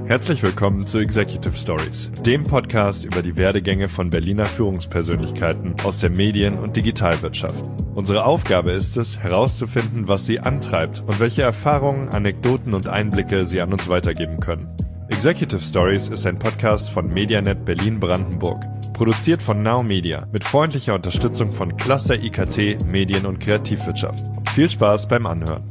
Herzlich willkommen zu Executive Stories, dem Podcast über die Werdegänge von Berliner Führungspersönlichkeiten aus der Medien- und Digitalwirtschaft. Unsere Aufgabe ist es, herauszufinden, was sie antreibt und welche Erfahrungen, Anekdoten und Einblicke sie an uns weitergeben können. Executive Stories ist ein Podcast von Medianet Berlin-Brandenburg, produziert von Now Media mit freundlicher Unterstützung von Cluster IKT, Medien- und Kreativwirtschaft. Viel Spaß beim Anhören.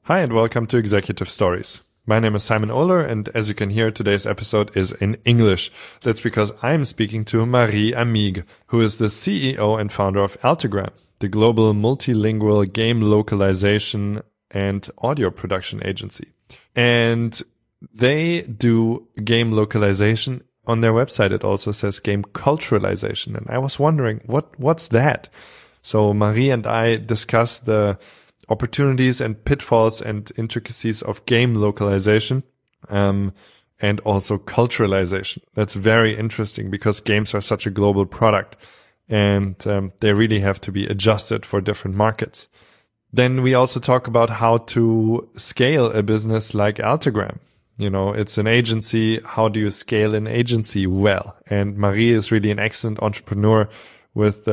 Hi and welcome to Executive Stories. My name is Simon Ohler, and as you can hear, today's episode is in English. That's because I'm speaking to Marie Amigues, who is the CEO and founder of Altagram, the global multilingual game localization and audio production agency. And they do game localization. On their website, it also says game culturalization. And I was wondering, what's that? So Marie and I discussed the opportunities and pitfalls and intricacies of game localization, and also culturalization. That's very interesting because games are such a global product and they really have to be adjusted for different markets. Then we also talk about how to scale a business like Altagram. You know, it's an agency. How do you scale an agency well? And Marie is really an excellent entrepreneur with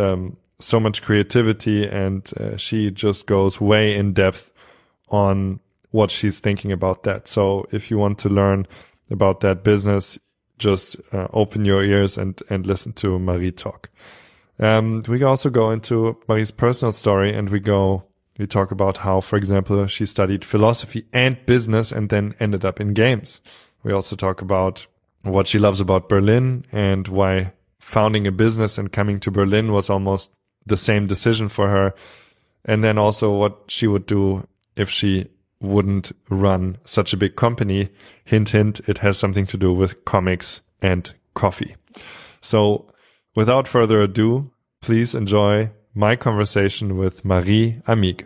so much creativity, and she just goes way in depth on what she's thinking about that. So if you want to learn about that business, just open your ears and listen to Marie talk. We also go into Marie's personal story, and we talk about how, for example, she studied philosophy and business and then ended up in games. We also talk about what she loves about Berlin and why founding a business and coming to Berlin was almost the same decision for her. And then also what she would do if she wouldn't run such a big company. Hint, hint, it has something to do with comics and coffee. So without further ado, please enjoy my conversation with Marie Amigues.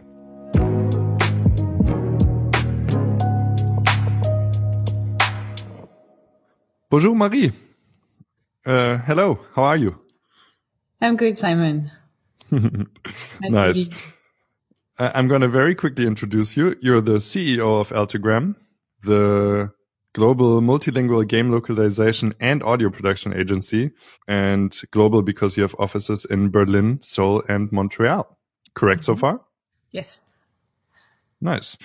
Bonjour, Marie. Hello, how are you? I'm good, Simon. Nice. I'm going to very quickly introduce you. You're the CEO of Altagram, the global multilingual game localization and audio production agency, and global because you have offices in Berlin, Seoul, and Montreal. Correct so far? Yes. Nice.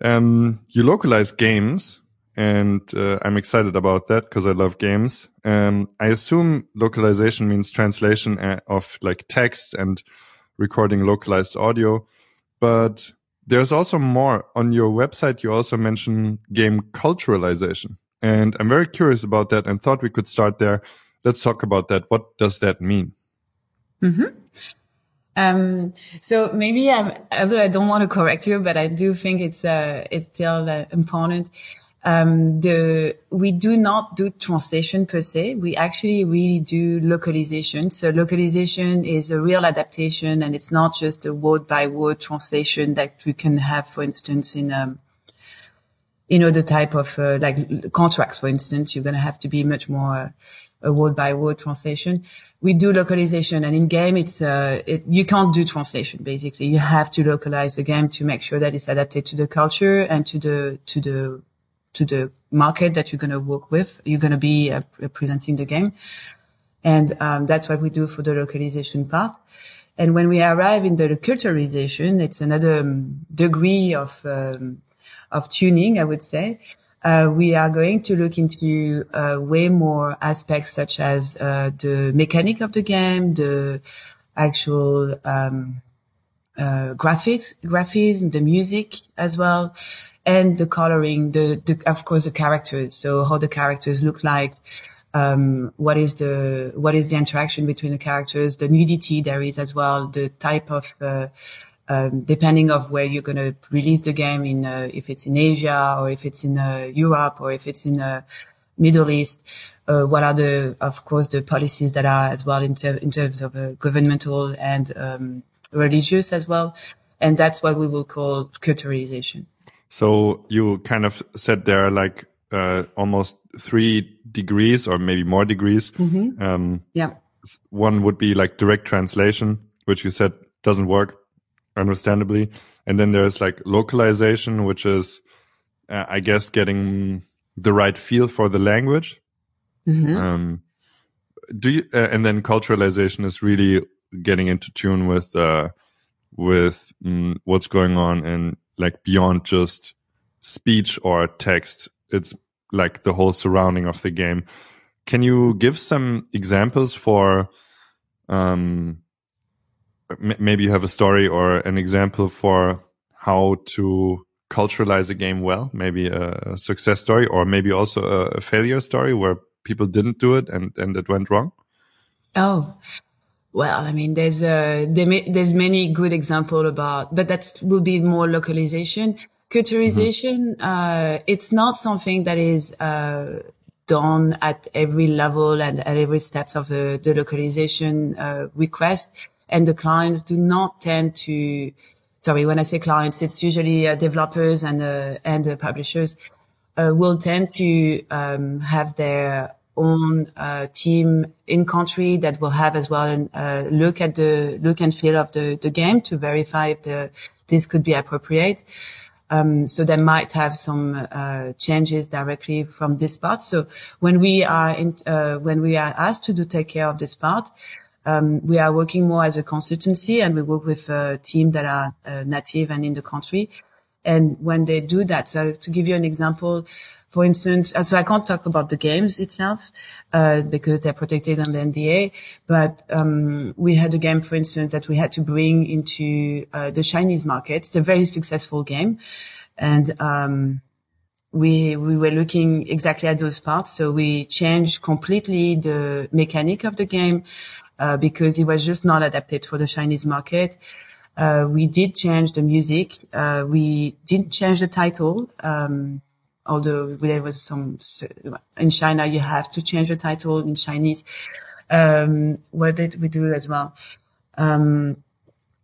You localize games, and I'm excited about that because I love games. I assume localization means translation of like text and recording localized audio, but there's also more. On your website, you also mention game culturalization, and I'm very curious about that and thought we could start there. Let's talk about that. What does that mean? So maybe although I don't want to correct you, but I do think it's still important. We do not do translation per se. We actually really do localization. So localization is a real adaptation, and it's not just a word by word translation that we can have, for instance, in the type of, like contracts, for instance, you're going to have to be much more a word by word translation. We do localization, and in game, you can't do translation. Basically, you have to localize the game to make sure that it's adapted to the culture and to the market that you're going to work with. You're going to be presenting the game. And that's what we do for the localization part. And when we arrive in the culturalization, it's another degree of tuning, I would say. We are going to look into way more aspects such as the mechanic of the game, the actual graphism, the music as well, and the coloring, of course, the characters. So how the characters look like, what is the interaction between the characters, the nudity there is as well, the type of, depending of where you're going to release the game in, if it's in Asia or if it's in Europe or if it's in Middle East, what are of course, the policies that are as well in terms of governmental and religious as well. And that's what we will call culturalization. So you kind of said there are like almost 3 degrees or maybe more degrees. Yeah. One would be like direct translation, which you said doesn't work, understandably. And then there's like localization, which is, I guess, getting the right feel for the language. Mm-hmm. And then culturalization is really getting into tune with what's going on and like beyond just speech or text. It's like the whole surrounding of the game. Can you give some examples for, maybe you have a story or an example for how to culturalize a game well, maybe a success story or maybe also a failure story where people didn't do it and it went wrong? Oh, well, I mean, there's many good examples but that will be more localization. Culturalization, it's not something that is, done at every level and at every steps of the localization, request. And the clients do not tend to, sorry, when I say clients, it's usually developers and publishers, will tend to, have their own team in country that will have as well look at the look and feel of the game to verify if this could be appropriate. So they might have some changes directly from this part. So when we are asked to take care of this part, we are working more as a consultancy, and we work with a team that are native and in the country. And when they do that, so to give you an example, for instance, so I can't talk about the games itself, because they're protected under NDA, but, we had a game, for instance, that we had to bring into, the Chinese market. It's a very successful game. And, we were looking exactly at those parts. So we changed completely the mechanic of the game, because it was just not adapted for the Chinese market. We did change the music. We didn't change the title. Although there was some, in China, you have to change the title in Chinese. What did we do as well?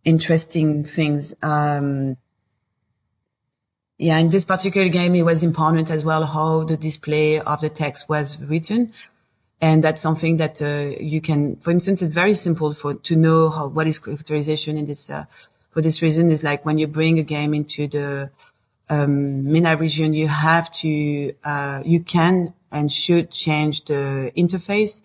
Interesting things. In this particular game, it was important as well how the display of the text was written. And that's something that, you can, for instance, it's very simple to know what is characterization in this, for this reason is like when you bring a game into the, MENA region, you have to, you can and should change the interface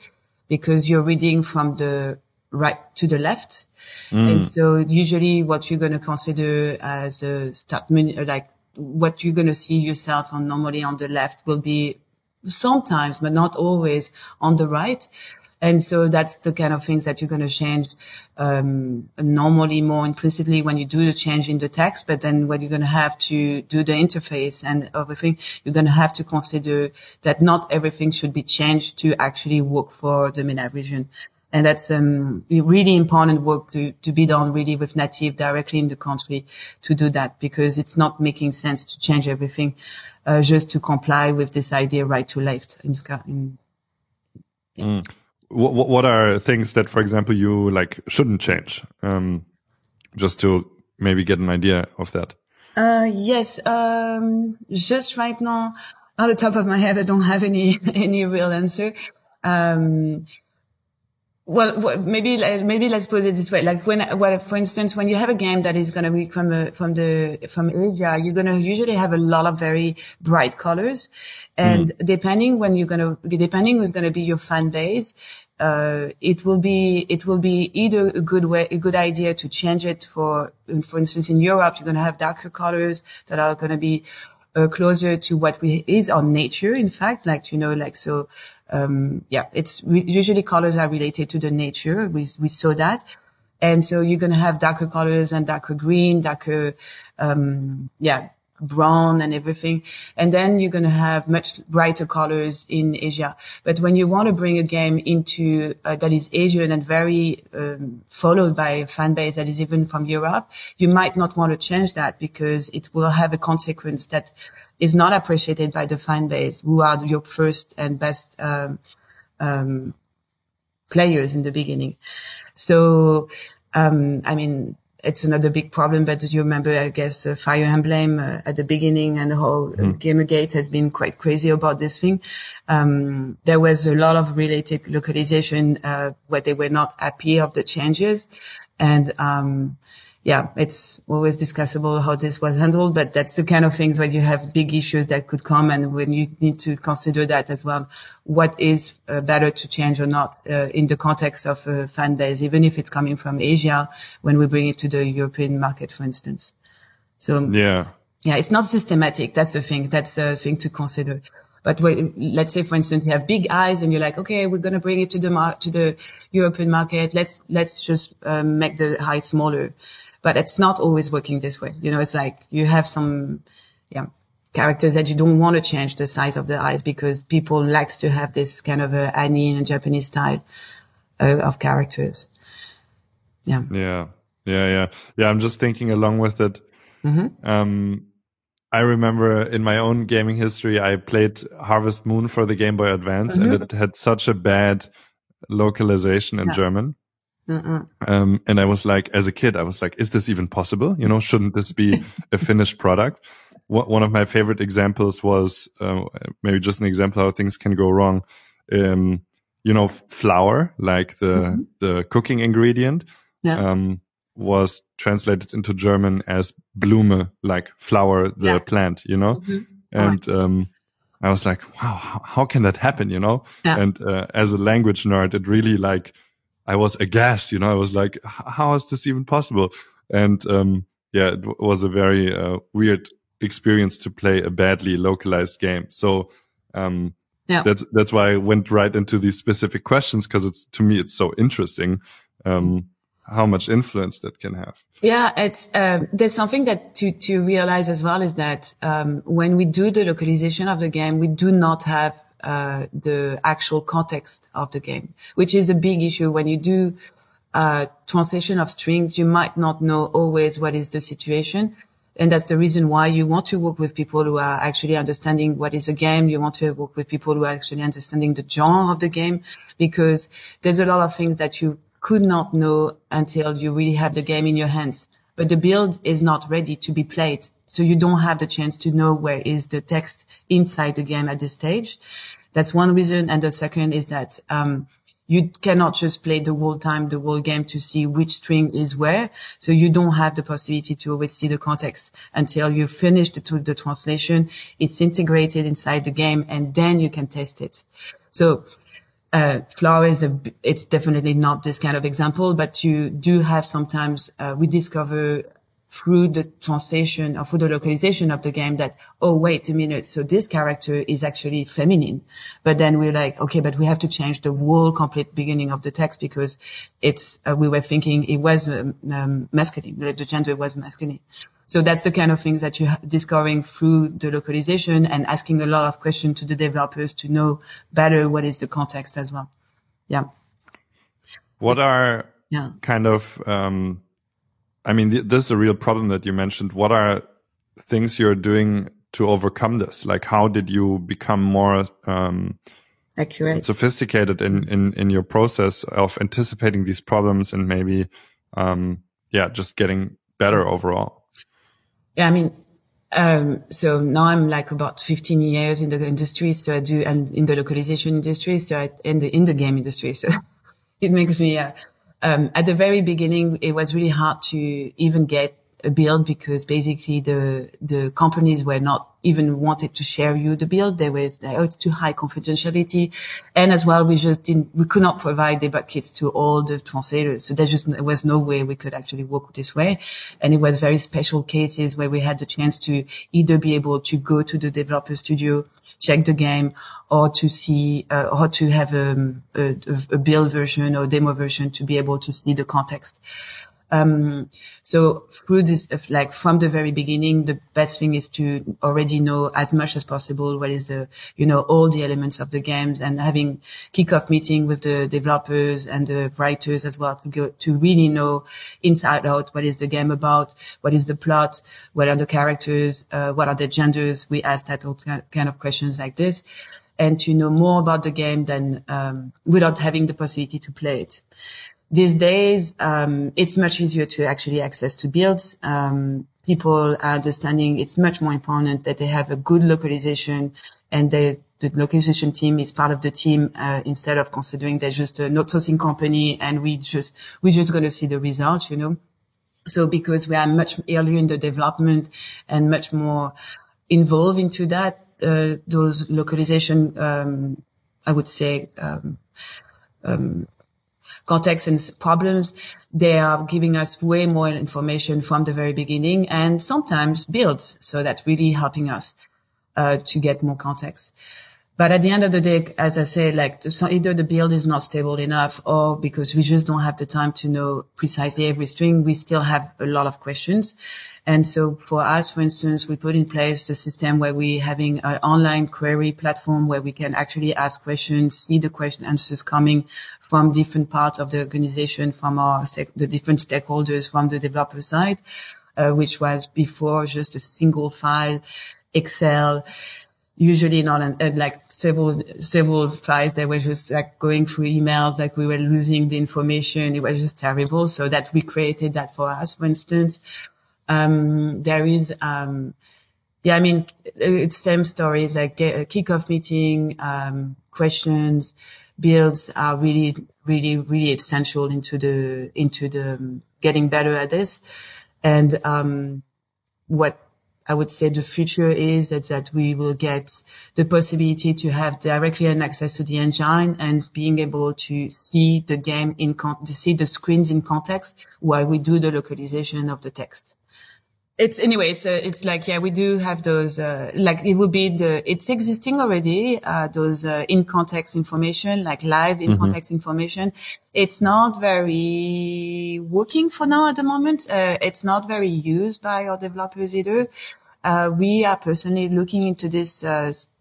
because you're reading from the right to the left. And so usually what you're going to consider as a start menu, like what you're going to see yourself on normally on the left will be sometimes, but not always on the right. And so that's the kind of things that you're going to change, normally more implicitly when you do the change in the text. But then when you're going to have to do the interface and everything, you're going to have to consider that not everything should be changed to actually work for the MENA region. And that's, really important work to be done really with native directly in the country to do that, because it's not making sense to change everything, just to comply with this idea right to left. What are things that, for example, you like shouldn't change? Just to maybe get an idea of that. Yes. Just right now, on the top of my head, I don't have any real answer. Well, maybe let's put it this way. Like for instance, when you have a game that is going to be from Asia, you're going to usually have a lot of very bright colors. And depending who's going to be your fan base, it will be either a good idea to change it for instance, in Europe, you're going to have darker colors that are going to be, closer to what is our nature. In fact, so. It's usually colors are related to the nature. We saw that. And so you're going to have darker colors and darker green, darker, brown and everything. And then you're going to have much brighter colors in Asia. But when you want to bring a game into, that is Asian and very, followed by a fan base that is even from Europe, you might not want to change that because it will have a consequence that is not appreciated by the fan base, who are your first and best players in the beginning. So, it's another big problem, but you remember, I guess, Fire Emblem at the beginning, and the whole Gamergate has been quite crazy about this thing. There was a lot of related localization where they were not happy of the changes. And yeah, it's always discussable how this was handled, but that's the kind of things where you have big issues that could come, and when you need to consider that as well, what is better to change or not in the context of a fan base, even if it's coming from Asia, when we bring it to the European market, for instance. So yeah, it's not systematic. That's the thing. That's a thing to consider. But let's say, for instance, you have big eyes and you're like, okay, we're going to bring it to the European market. Let's just make the eye smaller. But it's not always working this way. You know, it's like you have some, characters that you don't want to change the size of the eyes because people likes to have this kind of anime and Japanese style of characters. Yeah. I'm just thinking along with it. Mm-hmm. I remember in my own gaming history, I played Harvest Moon for the Game Boy Advance, and it had such a bad localization in German. And I was like, as a kid, I was like, is this even possible? You know, shouldn't this be a finished product? One of my favorite examples was, maybe just an example how things can go wrong. You know, flour, like the cooking ingredient, was translated into German as Blume, like flower, the plant, you know? And, I was like, wow, how can that happen? You know? And, as a language nerd, it really I was aghast, you know, I was like, how is this even possible? And, it was a very, weird experience to play a badly localized game. So, that's why I went right into these specific questions, because to me, it's so interesting, how much influence that can have. Yeah, it's there's something that to realize as well is that when we do the localization of the game, we do not have the actual context of the game, which is a big issue. When you do translation of strings, you might not know always what is the situation. And that's the reason why you want to work with people who are actually understanding what is a game. You want to work with people who are actually understanding the genre of the game, because there's a lot of things that you could not know until you really have the game in your hands. But the build is not ready to be played. So you don't have the chance to know where is the text inside the game at this stage. That's one reason. And the second is that, you cannot just play the whole game to see which string is where. So you don't have the possibility to always see the context until you finish the translation. It's integrated inside the game, and then you can test it. So, flower it's definitely not this kind of example, but you do have sometimes, we discover through the translation or through the localization of the game that, oh, wait a minute. So this character is actually feminine, but then we're like, okay, but we have to change the whole complete beginning of the text because we were thinking it was masculine, the gender was masculine. So that's the kind of things that you're discovering through the localization and asking a lot of questions to the developers to know better what is the context as well. Yeah. What are kind of, I mean, this is a real problem that you mentioned. What are things you're doing to overcome this? Like, how did you become more accurate, sophisticated in your process of anticipating these problems and maybe, just getting better overall? Yeah, I mean, so now I'm like about 15 years in the industry. So I do, and in the localization industry. So in the game industry. So it makes me, at the very beginning, it was really hard to even get a build because basically the companies were not even wanted to share you the build. They were, it's too high confidentiality. And as well, we could not provide debug kits to all the translators. So there was no way we could actually work this way. And it was very special cases where we had the chance to either be able to go to the developer studio, check the game, or to see, or to have a build version or demo version to be able to see the context. So through this, like from the very beginning, the best thing is to already know as much as possible what is all the elements of the games, and having kickoff meeting with the developers and the writers as well to really know inside out what is the game about, what is the plot, what are the characters, what are the genders. We ask that kind of questions like this, and to know more about the game than, without having the possibility to play it. These days, it's much easier to actually access to builds. People are understanding it's much more important that they have a good localization, and the localization team is part of the team, instead of considering they're just an outsourcing company and we just going to see the result, So because we are much earlier in the development and much more involved into that, those localization, I would say, context and problems, they are giving us way more information from the very beginning and sometimes builds. So that's really helping us, to get more context. But at the end of the day, as I said, like either the build is not stable enough or because we just don't have the time to know precisely every string, we still have a lot of questions. And so for us, for instance, we put in place a system where we having an online query platform where we can actually ask questions, see the question answers coming from different parts of the organization, from the different stakeholders from the developer side, which was before just a single file, Excel, usually not like several files that were just like going through emails, like we were losing the information. It was just terrible. So that we created that for us, for instance. There is, it's same stories like a kickoff meeting, questions, builds are really, really, really essential into the getting better at this. And, what I would say the future is that we will get the possibility to have directly an access to the engine and being able to see the game see the screens in context while we do the localization of the text. It's like, yeah, we do have those, like it would be it's existing already, those, in context information, like live in context information. It's not very working for now at the moment. It's not very used by our developers either. We are personally looking into this,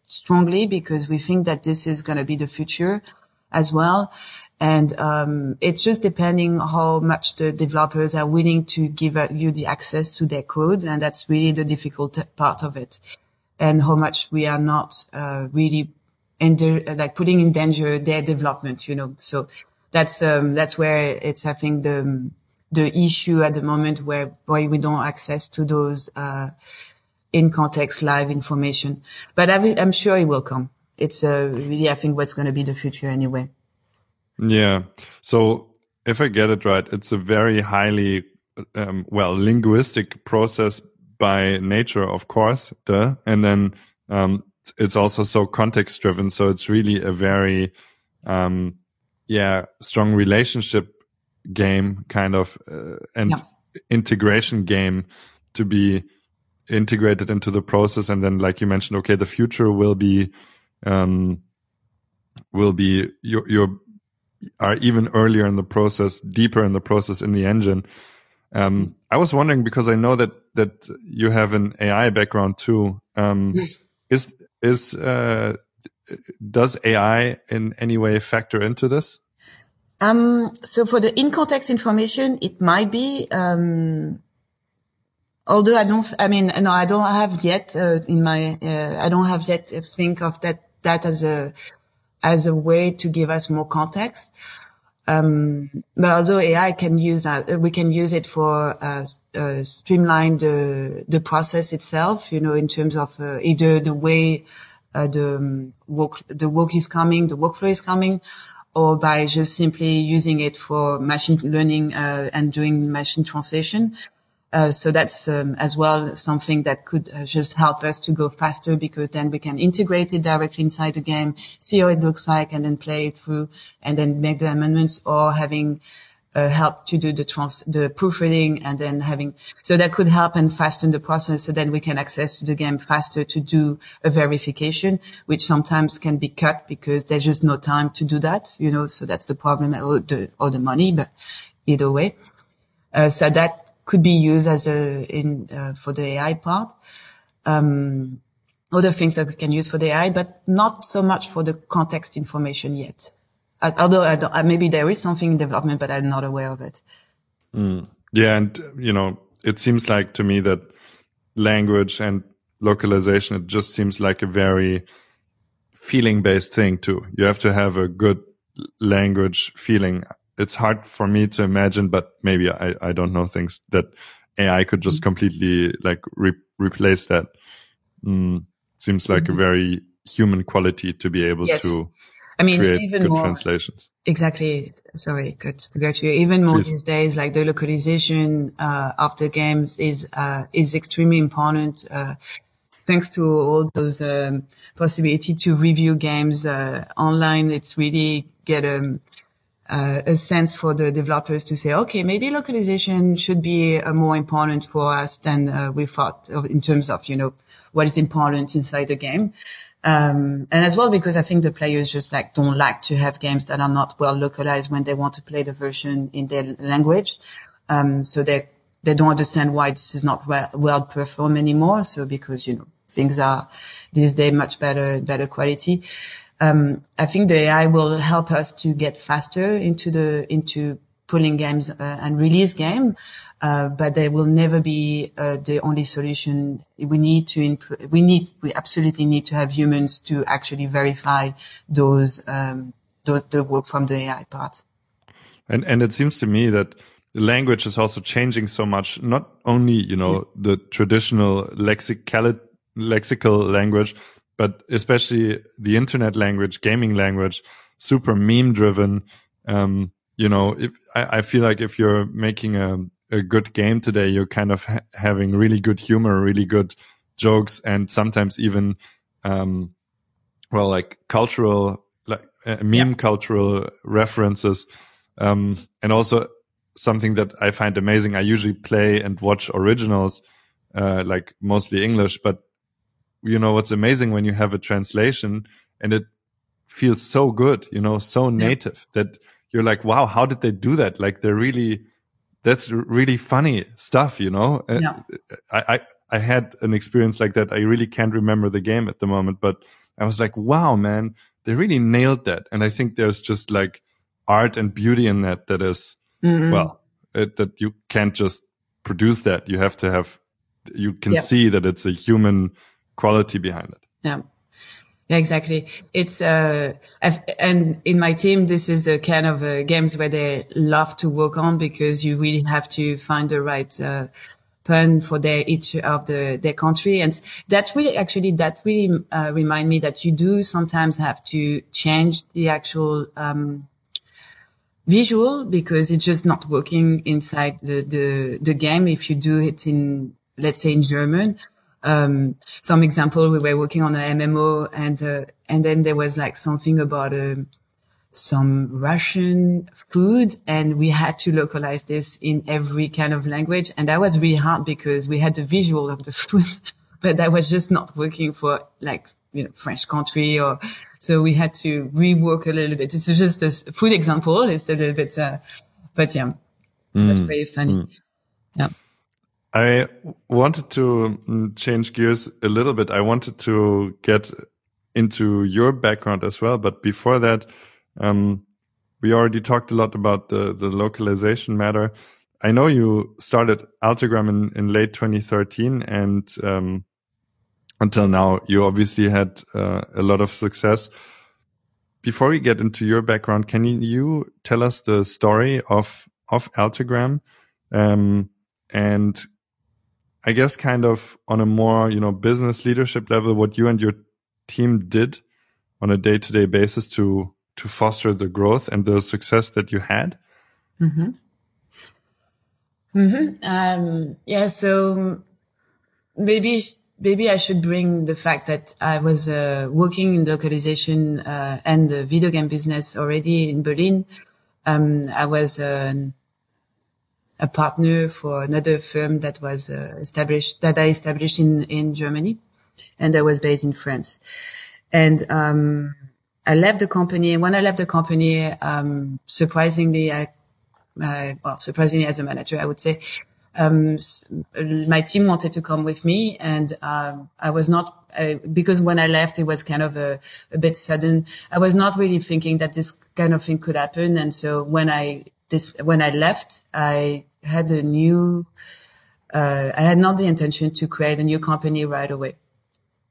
strongly because we think that this is going to be the future as well. And, it's just depending how much the developers are willing to give you the access to their code. And that's really the difficult part of it. And how much we are not, really putting in danger their development, So that's where it's, I think, the issue at the moment where we don't access to those, in context live information. But I'm sure it will come. It's, really, I think, what's going to be the future anyway. Yeah. So if I get it right, it's a very highly, linguistic process by nature, of course, and then, it's also so context driven. So it's really a very, strong relationship game kind of, integration game to be integrated into the process. And then, like you mentioned, okay, the future will be your are even earlier in the process, deeper in the process in the engine. I was wondering, because I know that you have an AI background too. Does AI in any way factor into this? So for the in-context information, it might be, although I don't have yet, I don't have yet think of that as a way to give us more context. But although AI can we can use it for, streamline the process itself, in terms of, either the way, the work is coming, the workflow is coming, or by just simply using it for machine learning, and doing machine translation. So that's, as well something that could just help us to go faster, because then we can integrate it directly inside the game, see how it looks like, and then play it through and then make the amendments, or having, help to do the proofreading, and then so that could help and fasten the process. So then we can access to the game faster to do a verification, which sometimes can be cut because there's just no time to do that, so that's the problem, or the money, but either way. So that could be used as for the AI part. Other things that we can use for the AI, but not so much for the context information yet. Although maybe there is something in development, but I'm not aware of it. Yeah. And, it seems like to me that language and localization, it just seems like a very feeling based thing too. You have to have a good language feeling. It's hard for me to imagine, but maybe I don't know things that AI could just completely replace that. Seems like a very human quality to be able to I mean, create even good more translations. Exactly. Sorry, got you. Even more Please. these days, like the localization of the games is extremely important. Thanks to all those possibility to review games online, it's really get a sense for the developers to say, okay, maybe localization should be more important for us than we thought in terms of, you know, what is important inside the game. And as well, because I think the players just like don't like to have games that are not well localized when they want to play the version in their language. So they don't understand why this is not well performed anymore. So because, you know, things are these days much better quality. I think the AI will help us to get faster into pulling games and release game. But they will never be the only solution. We absolutely need to have humans to actually verify the work from the AI part. And it seems to me that the language is also changing so much, not only, you know, the traditional lexical language, but especially the internet language, gaming language, super meme driven. You know, I feel like if you're making a good game today, you're kind of having really good humor, really good jokes, and sometimes even, like cultural, like meme cultural references. And also something that I find amazing. I usually play and watch originals, like mostly English, but you know, what's amazing when you have a translation and it feels so good, you know, so native that you're like, wow, how did they do that? Like that's really funny stuff, you know? Yeah. I had an experience like that. I really can't remember the game at the moment, but I was like, wow, man, they really nailed that. And I think there's just like art and beauty in that is, that you can't just produce that. You have to have, you can see that it's a human quality behind it. Yeah. Yeah, exactly. It's, and in my team, this is the kind of games where they love to work on because you really have to find the right, pun for each of their country. And that really remind me that you do sometimes have to change the actual, visual because it's just not working inside the game if you do it in, let's say in German. Some example, we were working on an MMO and then there was like something about, some Russian food and we had to localize this in every kind of language. And that was really hard because we had the visual of the food, but that was just not working for like, you know, French country so we had to rework a little bit. It's just a food example. It's a little bit, but yeah, that's very funny. Yeah. I wanted to change gears a little bit. I wanted to get into your background as well. But before that, we already talked a lot about the localization matter. I know you started Altagram in late 2013 and until now, you obviously had a lot of success. Before we get into your background, can you tell us the story of Altagram? And I guess kind of on a more, you know, business leadership level, what you and your team did on a day-to-day basis to foster the growth and the success that you had? Yeah. So maybe I should bring the fact that I was working in localization and the video game business already in Berlin. I was a partner for another firm that was I established in Germany, and I was based in France. And I left the company. And when I left the company, surprisingly as a manager, I would say, my team wanted to come with me, and I was not because when I left, it was kind of a bit sudden. I was not really thinking that this kind of thing could happen, and so when I left, I had I had not the intention to create a new company right away.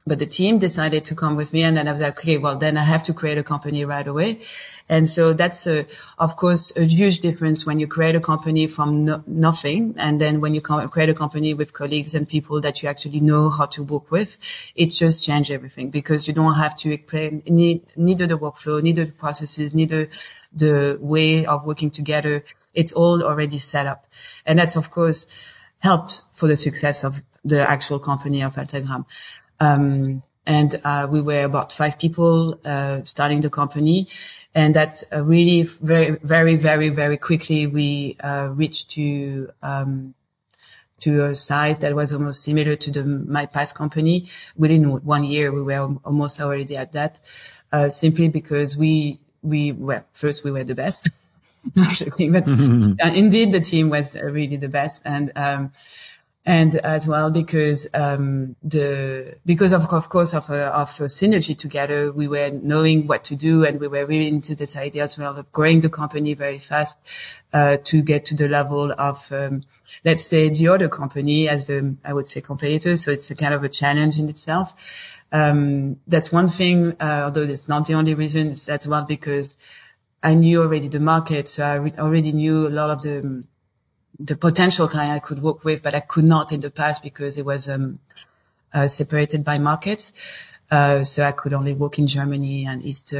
But the team decided to come with me, and then I was like, okay, well, then I have to create a company right away. And so that's, of course, a huge difference when you create a company from nothing. And then when you create a company with colleagues and people that you actually know how to work with, it just changes everything, because you don't have to explain neither the workflow, neither the processes, neither the way of working together. It's all already set up. And that's, of course, helped for the success of the actual company of Altagram. We were about 5 people, starting the company. And that really very, very, very, very quickly we, reached to a size that was almost similar to my past company. Within 1 year, we were almost already at that, simply because we were the best. But indeed the team was really the best. And as well, because of course of a synergy together, we were knowing what to do, and we were really into this idea as well of growing the company very fast, to get to the level of, let's say, the other company as I would say, competitor. So it's a kind of a challenge in itself. That's one thing, although it's not the only reason. It's as well because I knew already the market. So I already knew a lot of the potential client I could work with, but I could not in the past because it was separated by markets. So I could only work in Germany and East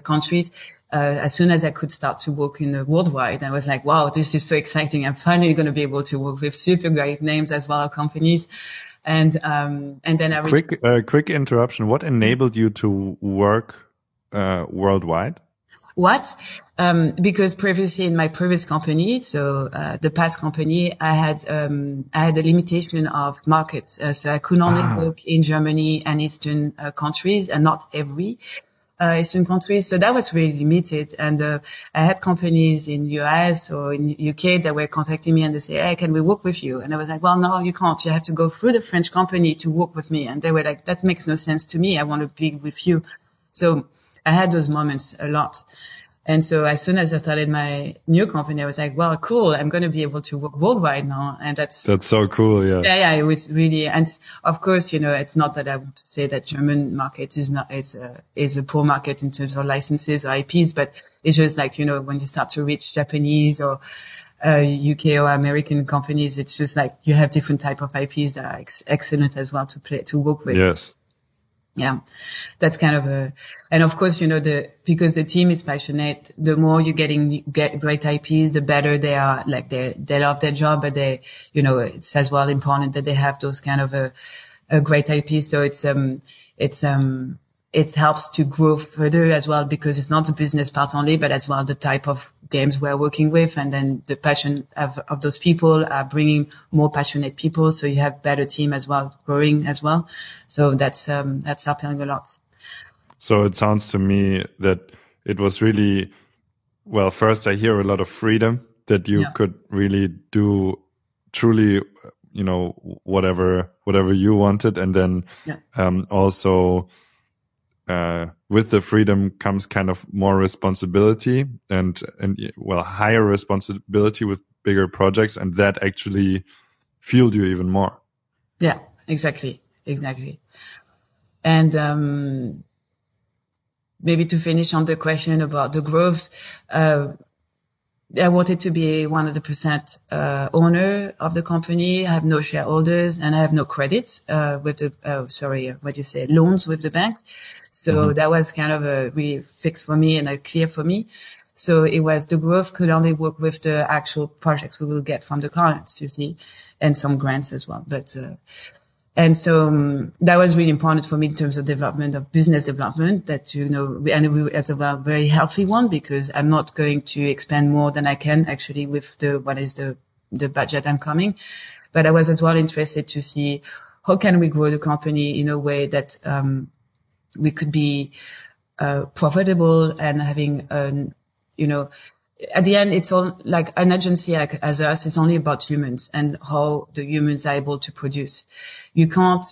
countries. As soon as I could start to work in worldwide, I was like, wow, this is so exciting. I'm finally going to be able to work with super great names as well as companies. And then I quick interruption. What enabled you to work worldwide? What? Because previously in my previous company, so the past company, I had a limitation of markets, so I could only work in Germany and Eastern countries, and not every Eastern countries. So that was really limited. And I had companies in US or in UK that were contacting me, and they say, "Hey, can we work with you?" And I was like, "Well, no, you can't. You have to go through the French company to work with me." And they were like, "That makes no sense to me. I want to be with you." So I had those moments a lot. And so as soon as I started my new company, I was like, well, cool. I'm going to be able to work worldwide now. And that's so cool. Yeah. Yeah. It was really, and of course, it's not that I want to say that German market is a poor market in terms of licenses or IPs, but it's just like, when you start to reach Japanese or, UK or American companies, it's just like you have different type of IPs that are excellent as well to work with. Yes. Yeah, that's kind of and of course, because the team is passionate, the more you get great IPs, the better they are. Like they love their job, but it's as well important that they have those kind of a great IPs. So it helps to grow further as well, because it's not the business part only, but as well the type of games we're working with, and then the passion of those people are bringing more passionate people. So you have better team as well, growing as well. So that's helping a lot. So it sounds to me that it was really, well, first I hear a lot of freedom that you could really do truly, whatever you wanted. And then, also, with the freedom comes kind of more responsibility and higher responsibility with bigger projects, and that actually fueled you even more. Yeah, exactly. And maybe to finish on the question about the growth, I wanted to be 100% owner of the company. I have no shareholders and I have no credits with the loans with the bank. So that was kind of a really fixed for me and clear for me. So it was the growth could only work with the actual projects we will get from the clients, you see, and some grants as well. But and so that was really important for me in terms of business development, that, it's a very healthy one, because I'm not going to expand more than I can actually with the budget I'm coming. But I was as well interested to see how can we grow the company in a way that, we could be, profitable and having, at the end, it's all like an agency as us. It's only about humans and how the humans are able to produce. You can't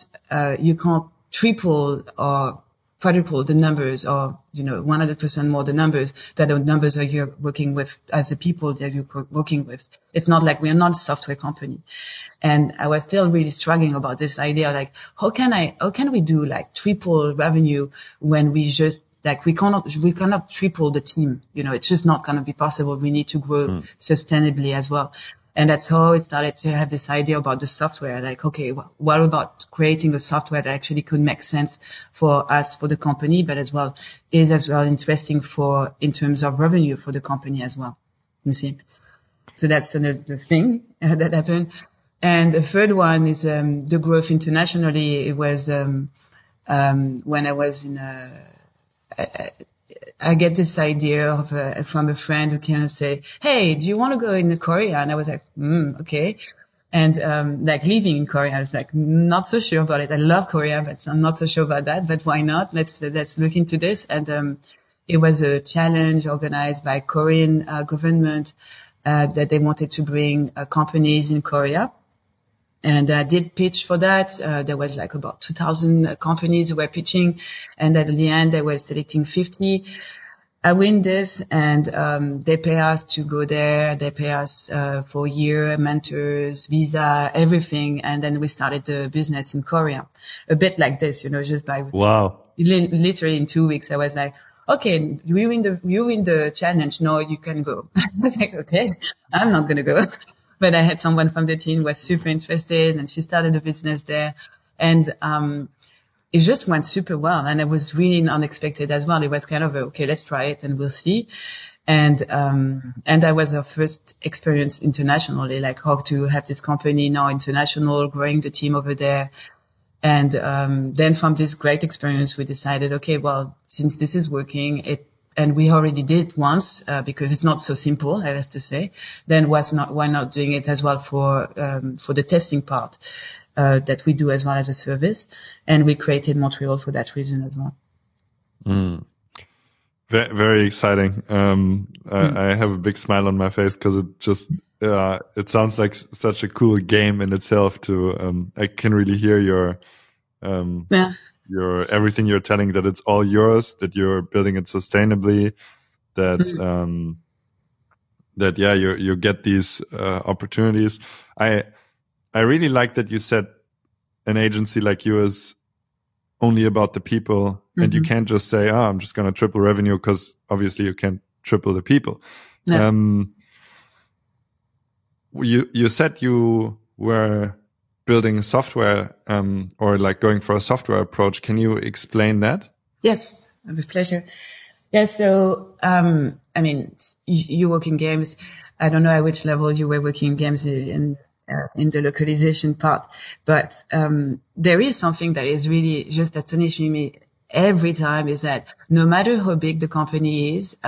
triple or quadruple the numbers or, 100% more the numbers that the numbers that you're working with as the people that you're working with. It's not like we are not a software company. And I was still really struggling about this idea, like, how can we do like triple revenue when we just, like, we cannot triple the team. It's just not going to be possible. We need to grow sustainably as well. And that's how I started to have this idea about the software. Like, okay, what about creating a software that actually could make sense for us, for the company, but is as well interesting in terms of revenue for the company as well. You see? So that's another thing that happened. And the third one is, the growth internationally. It was, when I was I get this idea from a friend who kind of say, "Hey, do you want to go in Korea?" And I was like, okay. And, like living in Korea, I was like, not so sure about it. I love Korea, but I'm not so sure about that, but why not? Let's look into this. And, it was a challenge organized by Korean, government, that they wanted to bring, companies in Korea. And I did pitch for that. There was like about 2,000 companies who were pitching. And at the end, they were selecting 50. I win this and, they pay us to go there. They pay us, for a year, mentors, visa, everything. And then we started the business in Korea. A bit like this, just by. Wow. Literally in 2 weeks, I was like, okay, you win the challenge. No, you can go. I was like, okay, I'm not going to go. But I had someone from the team who was super interested and she started a business there. And, it just went super well. And it was really unexpected as well. It was kind of okay, let's try it and we'll see. And that was our first experience internationally, like how to have this company now international, growing the team over there. And, then from this great experience, we decided, okay, well, since this is working, and we already did once, because it's not so simple, I have to say, then why not doing it as well for the testing part, that we do as well as a service. And we created Montreal for that reason as well. Very, very exciting. I have a big smile on my face because it just, it sounds like such a cool game in itself I can really hear your everything you're telling, that it's all yours, that you're building it sustainably, that you get these opportunities. I really like that you said an agency like you is only about the people, and you can't just say, I'm just going to triple revenue, because obviously you can't triple the people. No. You said you were building software, or like going for a software approach. Can you explain that? Yes, with pleasure. Yes. So, you work in games. I don't know at which level you were working in games in the localization part, but, there is something that is really just astonishing me every time, is that no matter how big the company is,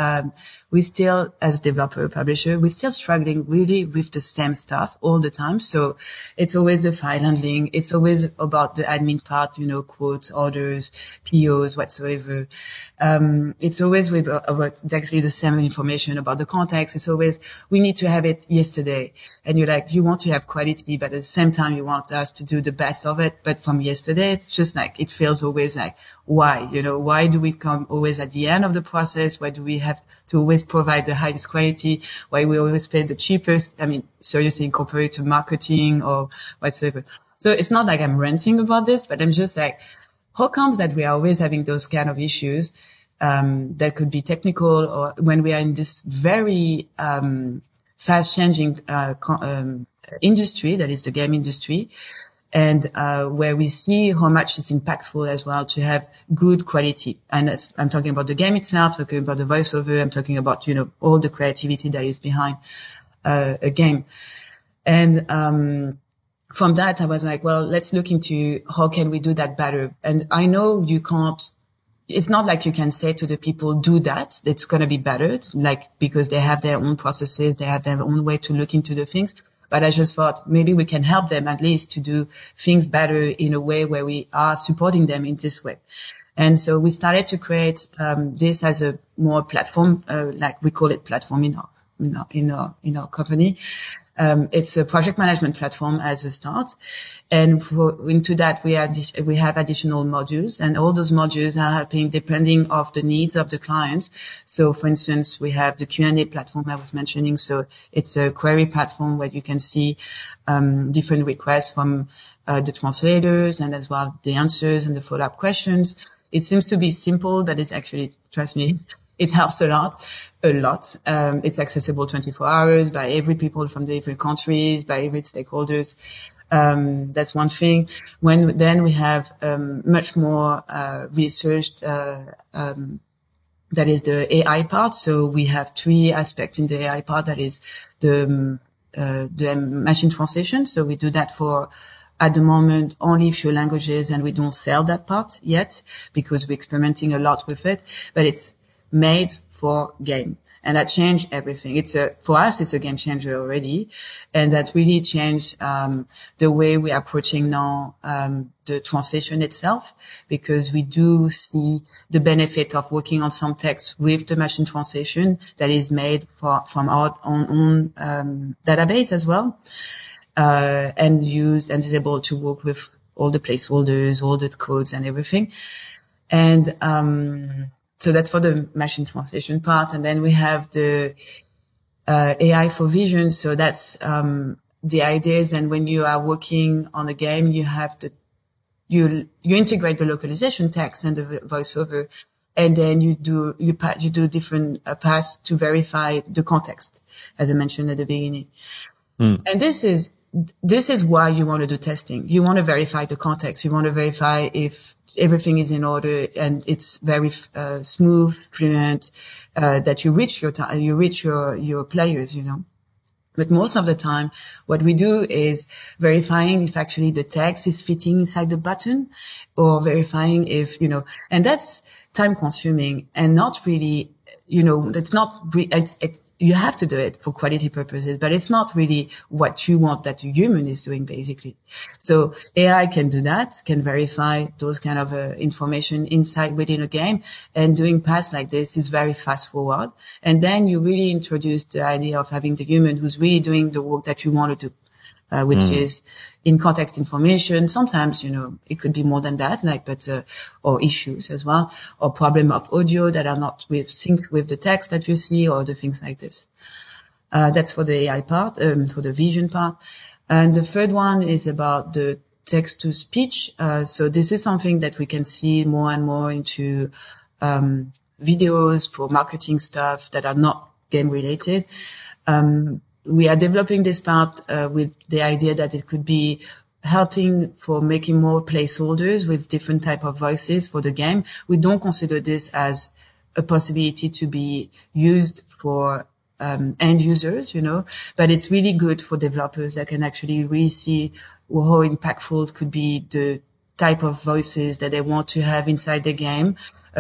we still, as developer, publisher, we're still struggling really with the same stuff all the time. So it's always the file handling. It's always about the admin part, quotes, orders, POs, whatsoever. It's always about actually the same information about the context. It's always, we need to have it yesterday. And you want to have quality, but at the same time, you want us to do the best of it. But from yesterday, it's just like, it feels always like, why? Why do we come always at the end of the process? Why do we have to always provide the highest quality? Why we always pay the cheapest? Seriously, compared to marketing or whatsoever. So it's not like I'm ranting about this, but I'm just like, how comes that we are always having those kind of issues, that could be technical, or when we are in this very, fast changing, industry, that is the game industry. And, where we see how much it's impactful as well to have good quality. And I'm talking about the game itself, talking about the voiceover, I'm talking about, all the creativity that is behind, a game. And, from that, I was like, well, let's look into how can we do that better. And I know you can't, it's not like you can say to the people, do that. It's going to be better. Because they have their own processes. They have their own way to look into the things. But I just thought maybe we can help them at least to do things better in a way where we are supporting them in this way. And so we started to create, this as a more platform, like we call it platform in our company. It's a project management platform as a start. And into that, we have additional modules, and all those modules are helping depending of the needs of the clients. So for instance, we have the Q&A platform I was mentioning. So it's a query platform where you can see, different requests from, the translators, and as well the answers and the follow-up questions. It seems to be simple, but it's actually, trust me, it helps a lot. It's accessible 24 hours by every people from the different countries, by every stakeholders. That's one thing. Then we have, much more, researched, that is the AI part. So we have 3 aspects in the AI part. That is the machine translation. So we do that for, at the moment, only a few languages, and we don't sell that part yet because we're experimenting a lot with it, but it's made for game. And that changed everything. For us, it's a game changer already. And that really changed, the way we're approaching now, the translation itself, because we do see the benefit of working on some text with the machine translation that is made from our own database as well. And is able to work with all the placeholders, all the codes and everything. And, so that's for the machine translation part. And then we have the, AI for vision. So that's, the idea is then when you are working on a game, you have you integrate the localization text and the voiceover. And then you do different paths to verify the context, as I mentioned at the beginning. And this is why you want to do testing. You want to verify the context. You want to verify if everything is in order and it's very smooth, fluent, that you reach your players, you know. But most of the time, what we do is verifying if actually the text is fitting inside the button, or verifying if, you know, and that's time consuming and not really, you know, that's not, you have to do it for quality purposes, but it's not really what you want that the human is doing, basically. So AI can do that, can verify those kind of information within a game, and doing paths like this is very fast forward. And then you really introduce the idea of having the human who's really doing the work that you want to do, which is in context information. Sometimes, you know, it could be more than that, or issues as well, or problem of audio that are not synced with the text that you see, or the things like this. That's for the AI part, for the vision part. And the third one is about the text to speech. So this is something that we can see more and more into, videos for marketing stuff that are not game related. We are developing this part with the idea that it could be helping for making more placeholders with different type of voices for the game. We don't consider this as a possibility to be used for end users, you know, but it's really good for developers that can actually really see how impactful could be the type of voices that they want to have inside the game,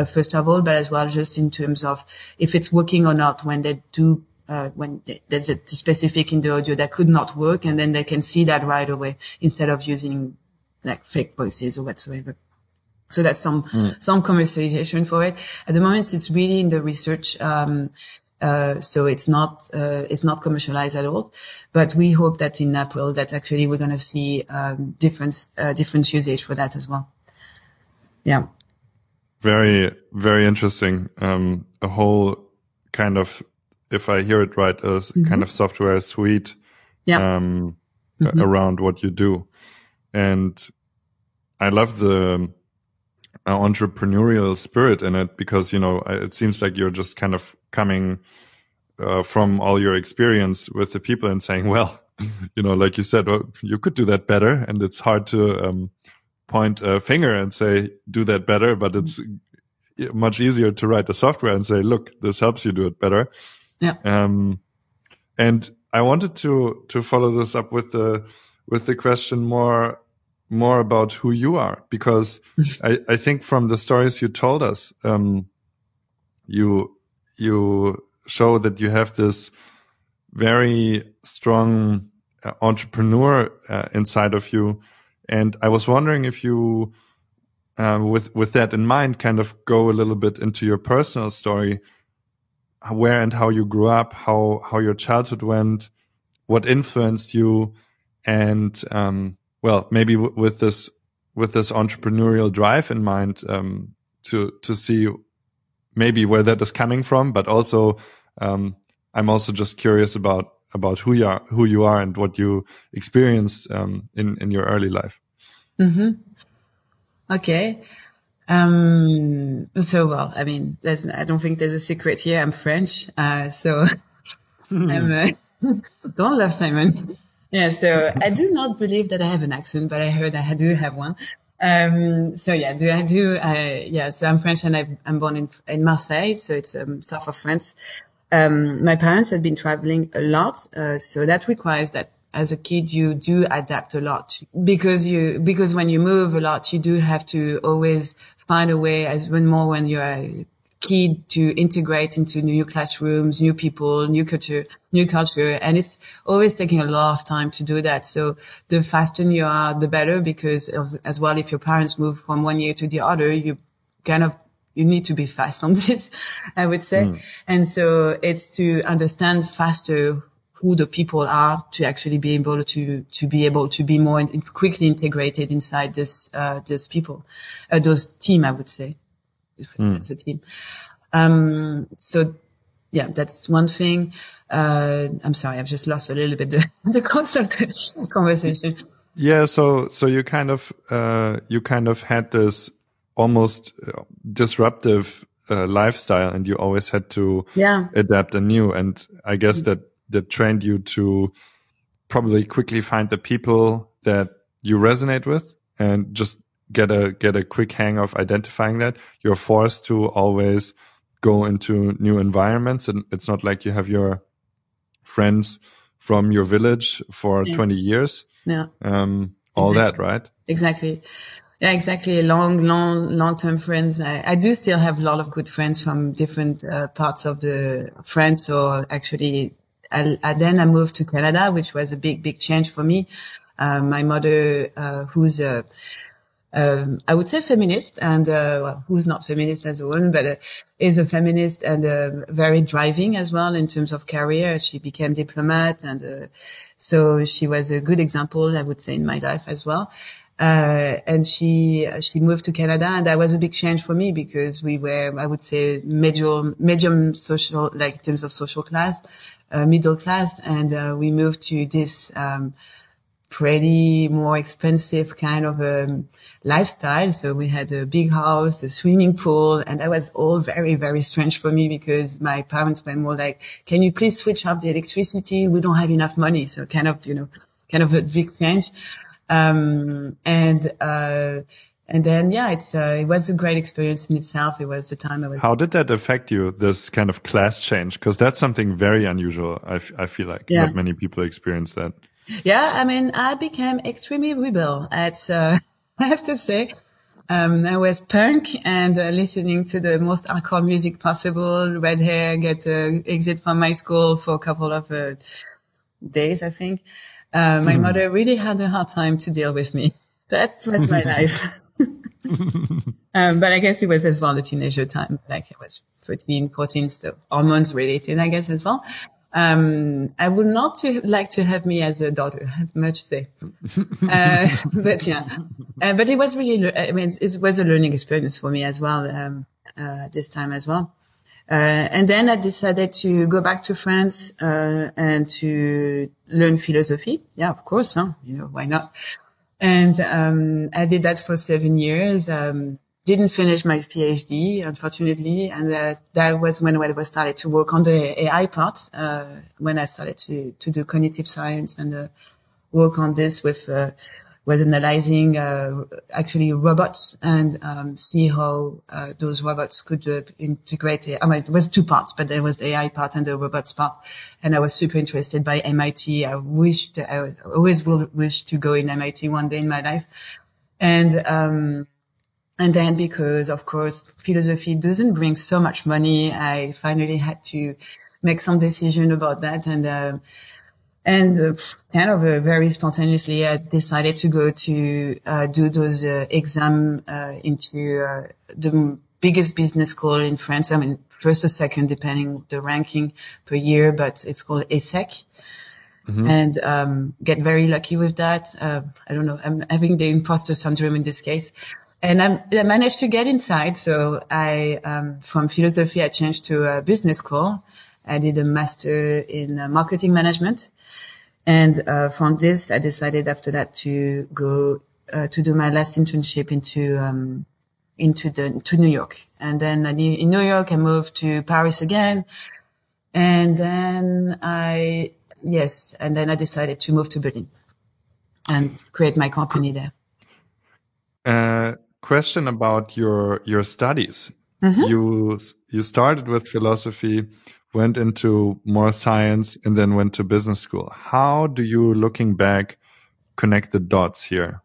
first of all, but as well just in terms of if it's working or not when they do when there's a specific in the audio that could not work, and then they can see that right away instead of using like fake voices or whatsoever. So that's some commercialization for it. At the moment, it's really in the research. So it's not commercialized at all, but we hope that in April that actually we're going to see, different usage for that as well. Yeah. Very, very interesting. A whole kind of, if I hear it right, kind of software suite, around what you do. And I love the entrepreneurial spirit in it, because, you know, it seems like you're just kind of coming from all your experience with the people and saying, well, you know, like you said, well, you could do that better. And it's hard to point a finger and say, do that better. But it's much easier to write the software and say, look, this helps you do it better. Yeah. And I wanted to follow this up with the question more about who you are, because I think from the stories you told us, you show that you have this very strong entrepreneur inside of you. And I was wondering if you, with that in mind, kind of go a little bit into your personal story, where and how you grew up, how your childhood went, what influenced you, and well, maybe with this entrepreneurial drive in mind, to see maybe where that is coming from, but also I'm also just curious about who you are and what you experienced in your early life. Mm-hmm. Okay. So, well, I mean, I don't think there's a secret here. I'm French. So I'm, don't laugh, Simon. Yeah. So I do not believe that I have an accent, but I heard I do have one. So yeah, so I'm French and I'm born in Marseille. So it's, south of France. My parents had been traveling a lot. So that requires that as a kid, you do adapt a lot because when you move a lot, you do have to always find a way when you're a kid to integrate into new classrooms, new people, new culture. And it's always taking a lot of time to do that. So the faster you are, the better, because as well, if your parents move from one year to the other, you need to be fast on this, I would say. And so it's to understand faster who the people are to actually be able to be more quickly integrated inside this people, those team, I would say. If it's a team. So yeah, that's one thing. I'm sorry, I've just lost a little bit the course of the conversation. Yeah. So you kind of had this almost disruptive lifestyle, and you always had to adapt anew. And I guess that trained you to probably quickly find the people that you resonate with and just get a quick hang of identifying that. You're forced to always go into new environments, and it's not like you have your friends from your village for 20 years. Yeah. All that, right? Exactly. Yeah, exactly. Long-term friends. I do still have a lot of good friends from different parts of the France. So actually, then I moved to Canada, which was a big change for me. My mother, who's I would say feminist, and who's not feminist as a woman, but is a feminist and very driving as well in terms of career. She became diplomat, and so she was a good example, I would say, in my life as well. And she moved to Canada, and that was a big change for me because we were, I would say, medium social, like in terms of social class, middle class, and we moved to this pretty more expensive kind of lifestyle. So we had a big house, a swimming pool, and that was all very, very strange for me because my parents were more like, can you please switch off the electricity? We don't have enough money. So kind of a big change. And then, yeah, it was a great experience in itself. It was the time I was. How did that affect you, this kind of class change? Because that's something very unusual. I feel like not many people experience that. Yeah, I mean, I became extremely rebel I have to say. I was punk and listening to the most hardcore music possible, red hair, get exit from my school for a couple of days, I think. My mother really had a hard time to deal with me. That was my life. But I guess it was as well the teenager time. Like I was 13, 14, still hormones related, I guess, as well. I would not like to have me as a daughter, I have much to say. But yeah, but it was really, I mean, it was a learning experience for me as well, this time as well. And then I decided to go back to France, and to learn philosophy. Yeah, of course, why not? And, I did that for 7 years. Didn't finish my PhD, unfortunately. And that was when I started to work on the AI part, when I started to do cognitive science and work on this was analyzing actually robots and see how those robots could integrate it. I mean, it was two parts, but there was the AI part and the robots part. And I was super interested by MIT. I always will wish to go in MIT one day in my life. And then because, of course, philosophy doesn't bring so much money, I finally had to make some decision about that. And kind of very spontaneously, I decided to go to do those exam into the biggest business school in France. I mean, first or second, depending the ranking per year, but it's called ESSEC. and get very lucky with that. I don't know. I'm having the imposter syndrome in this case. And I managed to get inside. So from philosophy, I changed to a business school. I did a master in marketing management. And from this, I decided after that to go to do my last internship to New York. And then in New York, I moved to Paris again. And then I decided to move to Berlin and create my company there. Question about your studies. You started with philosophy, went into more science, and then went to business school. How do you, looking back, connect the dots here?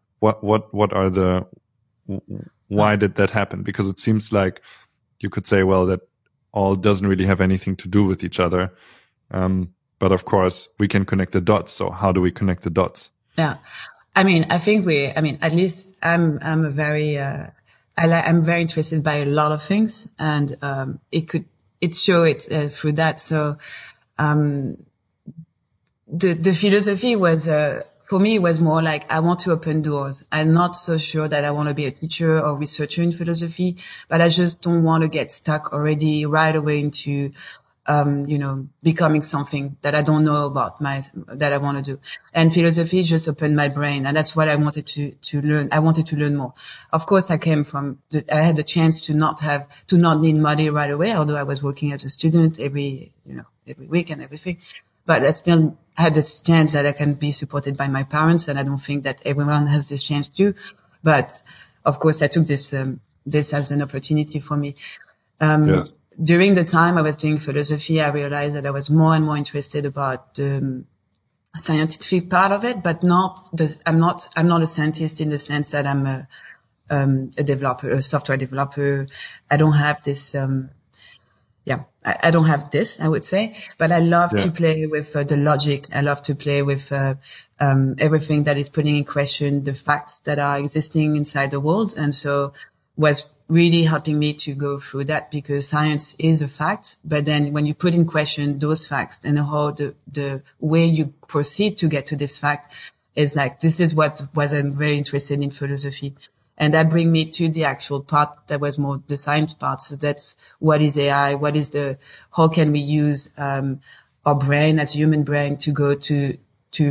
Why did that happen? Because it seems like you could say, well, that all doesn't really have anything to do with each other. But of course we can connect the dots. So how do we connect the dots? Yeah. at least I'm very interested by a lot of things, and it showed through that. So the philosophy was for me, it was more like I want to open doors. I'm not so sure that I want to be a teacher or researcher in philosophy, but I just don't want to get stuck already right away into becoming something that I don't know about that I want to do. And philosophy just opened my brain, and that's what I wanted to learn. I wanted to learn more. Of course, I had the chance to not need money right away, although I was working as a student every week and everything. But I still had this chance that I can be supported by my parents, and I don't think that everyone has this chance too. But of course, I took this as an opportunity for me. Yes. During the time I was doing philosophy, I realized that I was more and more interested about the scientific part of it, but I'm not a scientist in the sense that I'm a developer, a software developer. I don't have this, I don't have this, I would say, but I love to play with the logic. I love to play with everything that is putting in question the facts that are existing inside the world. And so was really helping me to go through that, because science is a fact, but then when you put in question those facts and how the way you proceed to get to this fact is like, this is what was I'm very interested in philosophy. And that bring me to the actual part that was more the science part. So that's what is AI? How can we use our brain as human brain to go to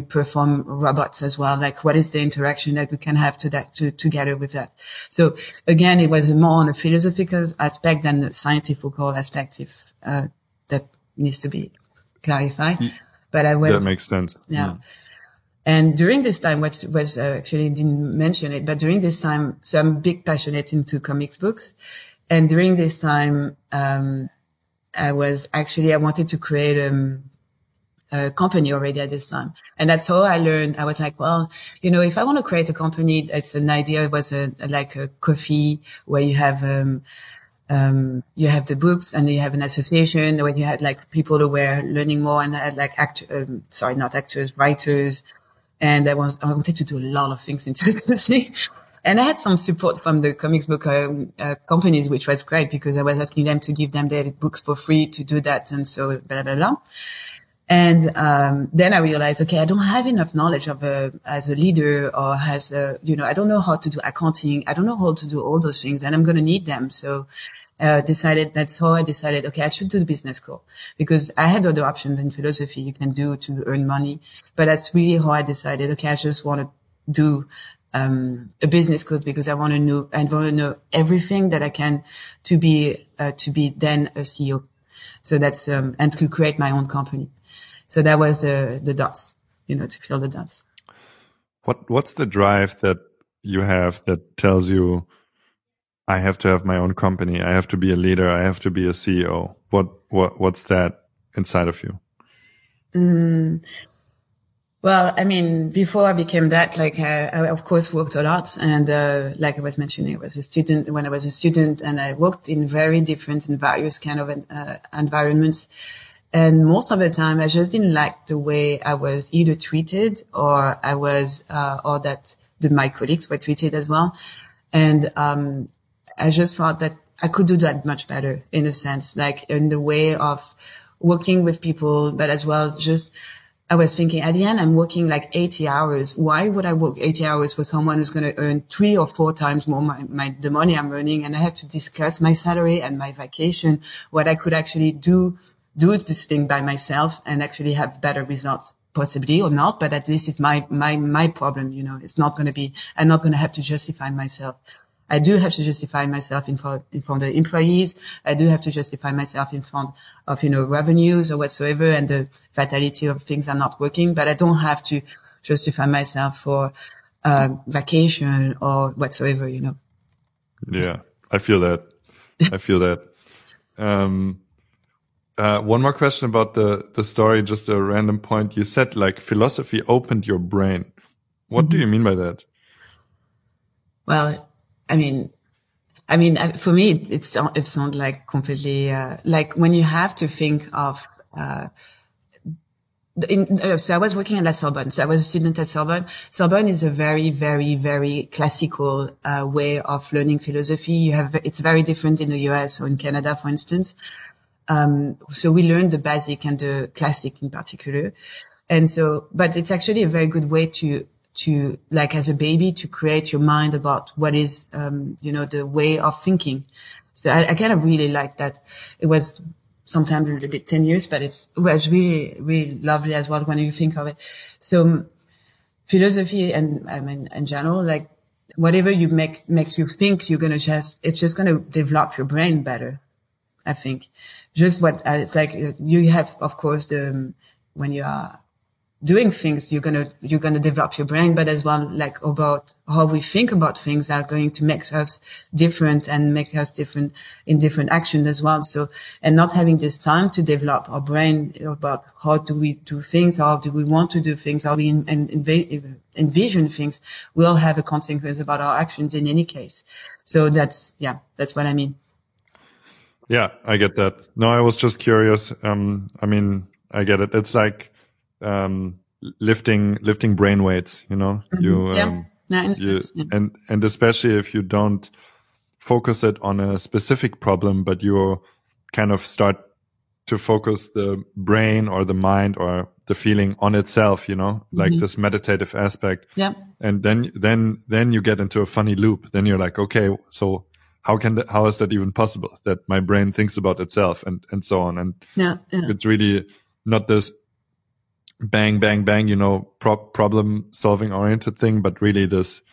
perform robots as well? Like, what is the interaction that we can have together with that? So again, it was more on a philosophical aspect than a scientific aspect, if that needs to be clarified. But that makes sense. Yeah. And during this time, was actually didn't mention it, but during this time, so I'm big passionate into comics books. And during this time, I wanted to create a company already at this time. And that's how I learned. I was like, well, if I want to create a company, it's an idea. It was like a coffee where you have the books, and you have an association where you had like people who were learning more, and I had like writers. And I wanted to do a lot of things into this thing. And I had some support from the comics book companies, which was great, because I was asking them to give them their books for free to do that. And so blah, blah, blah. And then I realized, okay, I don't have enough knowledge as a leader, or I don't know how to do accounting. I don't know how to do all those things, and I'm going to need them. So that's how I decided, okay, I should do the business school, because I had other options in philosophy you can do to earn money. But that's really how I decided, okay, I just want to do a business school, because I want to know everything that I can to be then a CEO. So that's and to create my own company. So that was the dots, to fill the dots. What's the drive that you have that tells you, I have to have my own company, I have to be a leader, I have to be a CEO? What's that inside of you? Well, before I became that, like I of course worked a lot, and like I was mentioning, I was a student when I was a student, and I worked in very different and various kind of environments. And most of the time, I just didn't like the way I was either treated, or I was, or that my colleagues were treated as well. And I just thought that I could do that much better, in a sense, like in the way of working with people, but as well just I was thinking at the end, I'm working like 80 hours. Why would I work 80 hours for someone who's going to earn 3 or 4 times more the money I'm earning? And I have to discuss my salary and my vacation, what I could actually do this thing by myself and actually have better results, possibly or not. But at least it's my problem. You know, it's not going to be, I'm not going to have to justify myself. I do have to justify myself in front of the employees. I do have to justify myself in front of, revenues or whatsoever and the fatality of things are not working. But I don't have to justify myself for, vacation or whatsoever, Yeah, I feel that. I feel that. One more question about the story, just a random point. You said like philosophy opened your brain. What do you mean by that? Well, I mean, for me, it sounds like completely, like when you have to think of, so I was working at La Sorbonne. So I was a student at Sorbonne. Sorbonne is a very, very, very classical, way of learning philosophy. It's very different in the US or in Canada, for instance. So we learned the basic and the classic in particular. And so, but it's actually a very good way to like as a baby to create your mind about what is, the way of thinking. So I kind of really like that. It was sometimes a little bit tenuous, but it was really, really lovely as well when you think of it. So philosophy and, in general, like whatever you makes you think, it's just going to develop your brain better. I think just it's like you have, of course, when you are doing things, you're going to develop your brain, but as well, like about how we think about things are going to make us different and make us different in different actions as well. So, and not having this time to develop our brain about how do we do things, how do we want to do things, how we envision things will have a consequence about our actions in any case. So that's what I mean. Yeah, I get that. No, I was just curious. I get it. It's like, lifting brain weights, and especially if you don't focus it on a specific problem, but you kind of start to focus the brain or the mind or the feeling on itself, like this meditative aspect. Yeah. And then you get into a funny loop. Then you're like, okay, so how is that even possible that my brain thinks about itself and so on? And it's really not this bang, bang, bang, problem solving oriented thing, but really this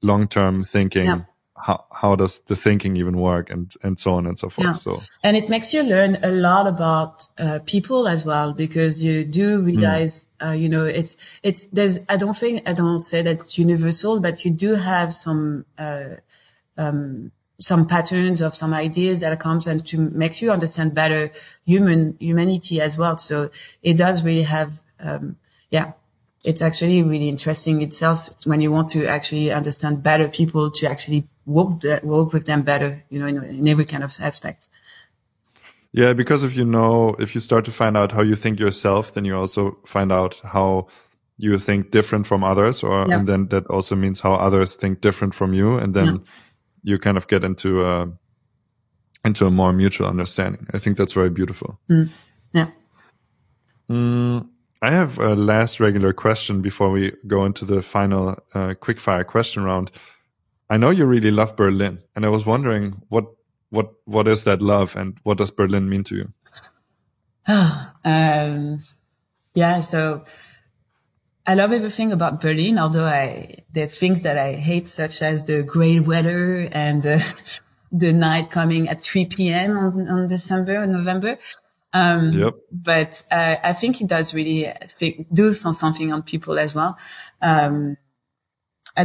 long-term thinking. Yeah. How does the thinking even work and so on and so forth. Yeah. So, and it makes you learn a lot about, people as well, because you do realize, I don't say that it's universal, but you do have some patterns of some ideas that comes and to make you understand better humanity as well. So it does really have, it's actually really interesting itself when you want to actually understand better people, to actually work with them better, in every kind of aspect. Yeah, because if you start to find out how you think yourself, then you also find out how you think different from others, and then that also means how others think different from you, and then you kind of get into a more mutual understanding. I think that's very beautiful. Yeah. I have a last regular question before we go into the final quickfire question round. I know you really love Berlin, and I was wondering what is that love, and what does Berlin mean to you? So I love everything about Berlin, although there's things that I hate, such as the great weather and the night coming at 3 p.m. on November. But I think it does really do something on people as well. I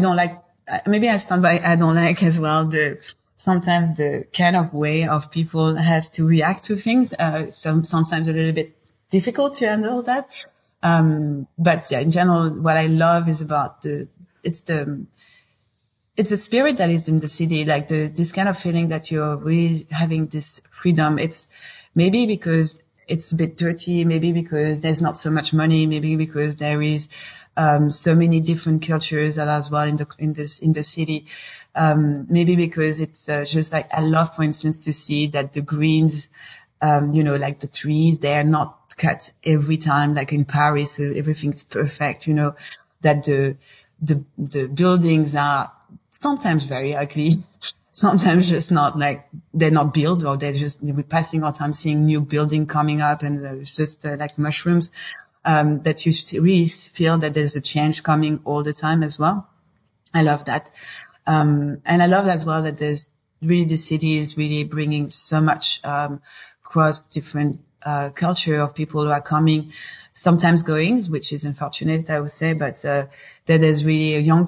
don't like, maybe I stand by, I don't like as well sometimes the kind of way of people have to react to things. Sometimes a little bit difficult to handle that. But in general, what I love is about it's the spirit that is in the city, like this kind of feeling that you're really having this freedom. It's maybe because it's a bit dirty, maybe because there's not so much money, maybe because there is, so many different cultures as well in the city. Maybe because it's, just like, I love, for instance, to see that the greens, like the trees, they are not cut every time, like in Paris, everything's perfect, you know, that the buildings are sometimes very ugly, sometimes just not like, they're not built, or we're passing our time seeing new building coming up, and it's just like mushrooms, that you really feel that there's a change coming all the time as well. I love that. And I love as well that there's really, the city is really bringing so much, cross different, culture of people who are coming, sometimes going, which is unfortunate, I would say, but, that there's really a young